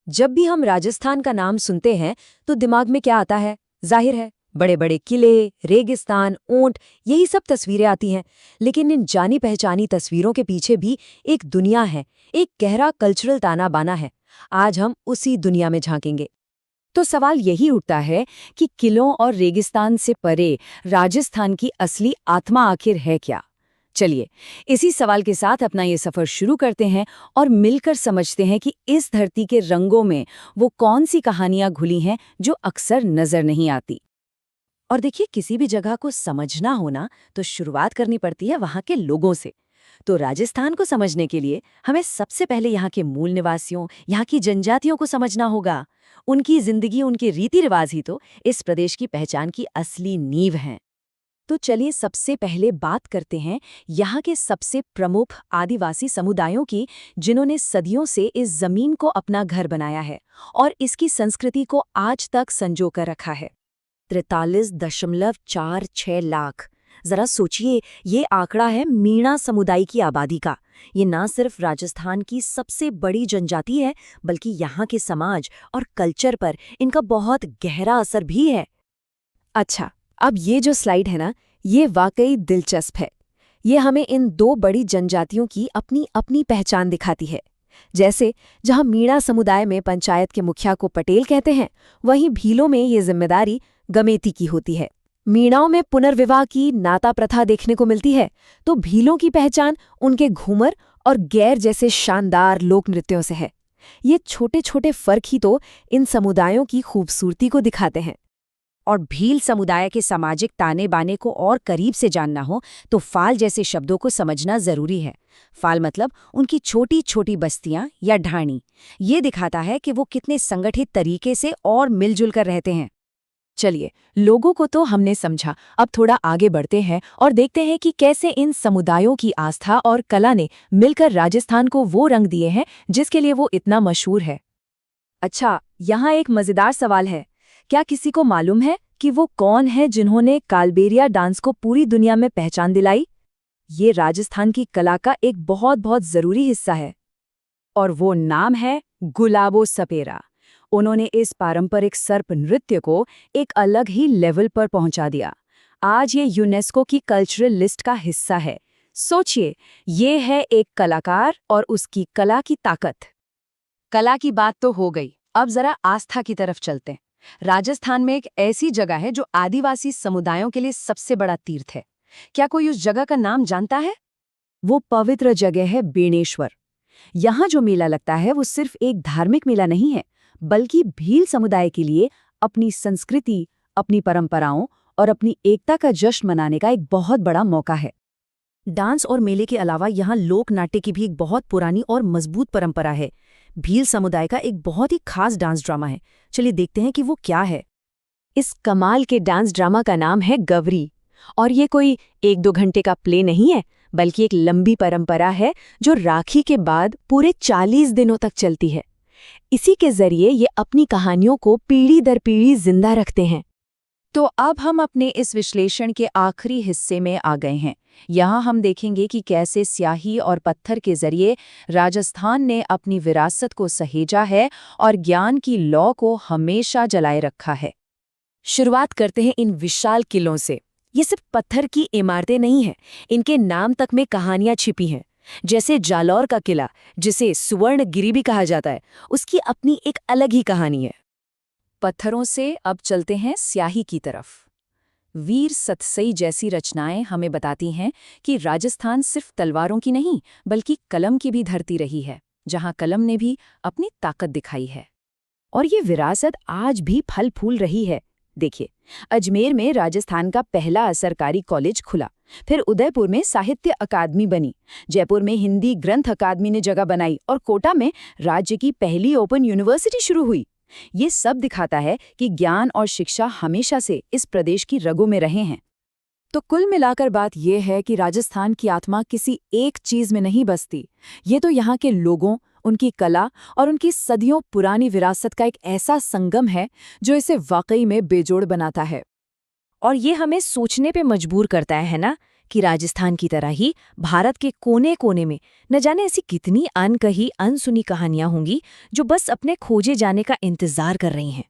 जब भी हम राजस्थान का नाम सुनते हैं तो दिमाग में क्या आता है? जाहिर है, बड़े बड़े किले, रेगिस्तान, ऊंट, यही सब तस्वीरें आती हैं। लेकिन इन जानी पहचानी तस्वीरों के पीछे भी एक दुनिया है, एक गहरा कल्चरल ताना बाना है। आज हम उसी दुनिया में झांकेंगे। तो सवाल यही उठता है कि किलों और रेगिस्तान से परे राजस्थान की असली आत्मा आखिर है क्या? चलिए, इसी सवाल के साथ अपना ये सफर शुरू करते हैं और मिलकर समझते हैं कि इस धरती के रंगों में वो कौन सी कहानियां घुली हैं जो अक्सर नजर नहीं आती। और देखिए, किसी भी जगह को समझना हो ना, तो शुरुआत करनी पड़ती है वहाँ के लोगों से। तो राजस्थान को समझने के लिए हमें सबसे पहले यहाँ के मूल निवासियों, यहाँ की जनजातियों को समझना होगा। उनकी जिंदगी, उनके रीति रिवाज ही तो इस प्रदेश की पहचान की असली नींव हैं। तो चलिए सबसे पहले बात करते हैं यहाँ के सबसे प्रमुख आदिवासी समुदायों की, जिन्होंने सदियों से इस जमीन को अपना घर बनाया है और इसकी संस्कृति को आज तक संजो कर रखा है। 43.46 लाख। जरा सोचिए, ये आंकड़ा है मीणा समुदाय की आबादी का। ये ना सिर्फ राजस्थान की सबसे बड़ी जनजाति है, बल्कि यहाँ के समाज और कल्चर पर इनका बहुत गहरा असर भी है। अच्छा, अब ये जो स्लाइड है ना, ये वाकई दिलचस्प है। ये हमें इन दो बड़ी जनजातियों की अपनी अपनी पहचान दिखाती है। जैसे जहां मीणा समुदाय में पंचायत के मुखिया को पटेल कहते हैं, वहीं भीलों में ये जिम्मेदारी गमेती की होती है। मीणाओं में पुनर्विवाह की नाता प्रथा देखने को मिलती है, तो भीलों की पहचान उनके घूमर और गैर जैसे शानदार लोक नृत्यों से है। ये छोटे छोटे फर्क ही तो इन समुदायों की खूबसूरती को दिखाते हैं। और भील समुदाय के सामाजिक ताने बाने को और करीब से जानना हो तो फाल जैसे शब्दों को समझना जरूरी है। फाल मतलब उनकी छोटी छोटी बस्तियां या ढाणी। ये दिखाता है कि वो कितने संगठित तरीके से और मिलजुल कर रहते हैं। चलिए, लोगों को तो हमने समझा, अब थोड़ा आगे बढ़ते हैं और देखते हैं कि कैसे इन समुदायों की आस्था और कला ने मिलकर राजस्थान को वो रंग दिए हैं जिसके लिए वो इतना मशहूर है। अच्छा, यहाँ एक मजेदार सवाल है। क्या किसी को मालूम है कि वो कौन है जिन्होंने कालबेलिया डांस को पूरी दुनिया में पहचान दिलाई? ये राजस्थान की कला का एक बहुत बहुत जरूरी हिस्सा है और वो नाम है गुलाबो सपेरा। उन्होंने इस पारंपरिक सर्प नृत्य को एक अलग ही लेवल पर पहुंचा दिया। आज ये यूनेस्को की कल्चरल लिस्ट का हिस्सा है। सोचिए, ये है एक कलाकार और उसकी कला की ताकत। कला की बात तो हो गई, अब जरा आस्था की तरफ चलते हैं। राजस्थान में एक ऐसी जगह है जो आदिवासी समुदायों के लिए सबसे बड़ा तीर्थ है। क्या कोई उस जगह का नाम जानता है? वो पवित्र जगह है बेणेश्वर। यहाँ जो मेला लगता है वो सिर्फ एक धार्मिक मेला नहीं है, बल्कि भील समुदाय के लिए अपनी संस्कृति, अपनी परंपराओं और अपनी एकता का जश्न मनाने का एक बहुत बड़ा मौका है। डांस और मेले के अलावा यहाँ लोक नाट्य की भी एक बहुत पुरानी और मजबूत परंपरा है। भील समुदाय का एक बहुत ही खास डांस ड्रामा है। चलिए देखते हैं कि वो क्या है। इस कमाल के डांस ड्रामा का नाम है गवरी, और ये कोई 1-2 घंटे का प्ले नहीं है, बल्कि एक लंबी परंपरा है जो राखी के बाद पूरे 40 दिनों तक चलती है। इसी के जरिए ये अपनी कहानियों को पीढ़ी दर पीढ़ी जिंदा रखते हैं। तो अब हम अपने इस विश्लेषण के आखिरी हिस्से में आ गए हैं। यहाँ हम देखेंगे कि कैसे स्याही और पत्थर के जरिए राजस्थान ने अपनी विरासत को सहेजा है और ज्ञान की लौ को हमेशा जलाए रखा है। शुरुआत करते हैं इन विशाल किलों से। ये सिर्फ पत्थर की इमारतें नहीं हैं, इनके नाम तक में कहानियां छिपी हैं। जैसे जालौर का किला, जिसे सुवर्णगिरी भी कहा जाता है, उसकी अपनी एक अलग ही कहानी है। पत्थरों से अब चलते हैं स्याही की तरफ। वीर सतसई जैसी रचनाएं हमें बताती हैं कि राजस्थान सिर्फ तलवारों की नहीं, बल्कि कलम की भी धरती रही है, जहां कलम ने भी अपनी ताकत दिखाई है। और ये विरासत आज भी फल फूल रही है। देखिए, अजमेर में राजस्थान का पहला सरकारी कॉलेज खुला, फिर उदयपुर में साहित्य अकादमी बनी, जयपुर में हिंदी ग्रंथ अकादमी ने जगह बनाई और कोटा में राज्य की पहली ओपन यूनिवर्सिटी शुरू हुई। ये सब दिखाता है कि ज्ञान और शिक्षा हमेशा से इस प्रदेश की रगों में रहे हैं। तो कुल मिलाकर बात यह है कि राजस्थान की आत्मा किसी एक चीज में नहीं बसती। ये तो यहाँ के लोगों, उनकी कला और उनकी सदियों पुरानी विरासत का एक ऐसा संगम है जो इसे वाकई में बेजोड़ बनाता है। और ये हमें सोचने पे मजबूर करता है ना, कि राजस्थान की तरह ही भारत के कोने-कोने में न जाने ऐसी कितनी अनकही, अनसुनी कहानियां होंगी जो बस अपने खोजे जाने का इंतजार कर रही हैं।